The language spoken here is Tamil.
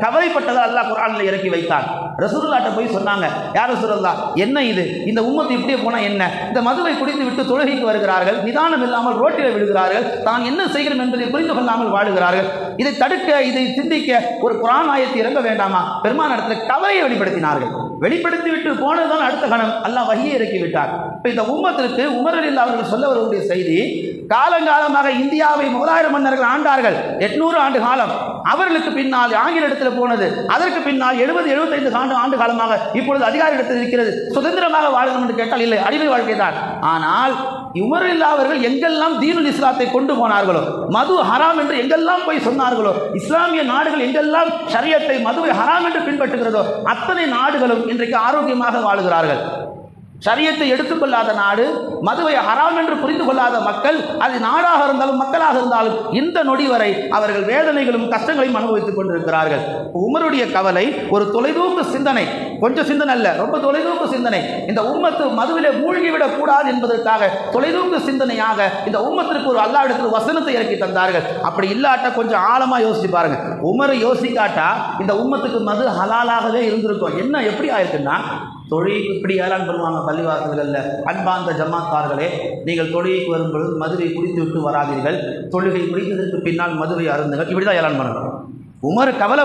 கவலைப்பட்டதால் அல்லாஹ் குர்ஆனில் இறக்கி வைத்தான். ரசூலுல்லாஹ்ட்ட போய் சொன்னாங்க, யா ரசூலல்லாஹ், என்ன இது, இந்த உம்மத்து இப்படியே போனா என்ன, இந்த மதுவை குடித்து விட்டு தொழுகைக்கு வருகிறார்கள், நிதானம் இல்லாமல் ரோட்டில் விழுகிறார்கள், தான் என்ன செய்கிறோம் என்பதை புரிந்து கொள்ளாமல் வாழுகிறார்கள், இதை தடுக்க, இதை சிந்திக்க ஒரு குர்ஆன் ஆயத்தை இறங்க வேண்டாமா? பெருமான் இடத்துல கவலையை வெளிப்படுத்தினார்கள். வெளிப்படுத்தி விட்டு போனதுதான் அடுத்த கணம் அல்லாஹ் வஹியை இறக்கி விட்டார். இப்போ இந்த உம்மத்திற்கு உமர் ரலியல்லாஹு அவர்கள் சொல்ல வரக்கூடிய செய்தி, காலங்காலமாக இந்தியாவை 1000 மன்னர்கள் ஆண்டார்கள், 800 ஆண்டு காலம். அவர்களுக்கு பின்னால் ஆங்கில இடத்துல போனது, அதற்கு பின்னால் 70-75 ஆண்டு காலமாக இப்பொழுது அதிகார இடத்தில் இருக்கிறது. சுதந்திரமாக வாழணும் என்று கேட்டால் இல்லை, அடிமை வாழ்க்கை தான். ஆனால் உமர் ரலியல்லாஹு அவர்கள் எங்கெல்லாம் தீனுல் இஸ்லாத்தை கொண்டு போனார்களோ, மது ஹராம் என்று எங்கெல்லாம் போய் சொன்னார்களோ, இஸ்லாமிய நாடுகள் எங்கெல்லாம் ஷரியத்தை மதுவை ஹராம் என்று பின்பற்றுகிறதோ அத்தனை நாடுகளும் இன்றைக்கு ஆரோக்கியமாக வாழுகிறார்கள். ஷரியத்தை எடுத்துக்கொள்ளாத நாடு, மதுவை ஹராம் என்று புரிந்து கொள்ளாத மக்கள், அது நாடாக இருந்தாலும் மக்களாக இருந்தாலும் இந்த நொடி வரை அவர்கள் வேதனைகளும் கஷ்டங்களையும் அனுபவித்துக் கொண்டிருக்கிறார்கள். உமருடைய கவலை ஒரு தொலைதூக்கு சிந்தனை, கொஞ்சம் சிந்தனை அல்ல, ரொம்ப தொலைதூக்கு சிந்தனை. இந்த உம்மத்து மதுவிலே மூழ்கிவிடக் கூடாது என்பதற்காக தொலைதூக்கு சிந்தனையாக இந்த உம்மத்திற்கு ஒரு அல்லாஹ்விடத்தில் வசனத்தை இறக்கி தந்தார்கள். அப்படி இல்லாட்டா கொஞ்சம் ஆழமா யோசிச்சு பாருங்க. உமரை யோசிக்காட்டா இந்த உம்மத்துக்கு மது ஹலாலாகவே இருந்திருக்கும். என்ன எப்படி ஆயிருக்குன்னா, தொழுகைக்கு இப்படி ஏலான் பண்ணுவாங்க பள்ளிவாசல்களில், அன்பார்ந்த ஜமாத்தார்களே, நீங்கள் தொழுகைக்கு வரும்பொழுது மதுவை குடித்து விட்டு வராதீர்கள், தொழுகை முடித்ததற்கு பின்னால் மதுவை அருந்துங்கள், இப்படி தான் ஏலான் பண்ணணும். உமர் கவலை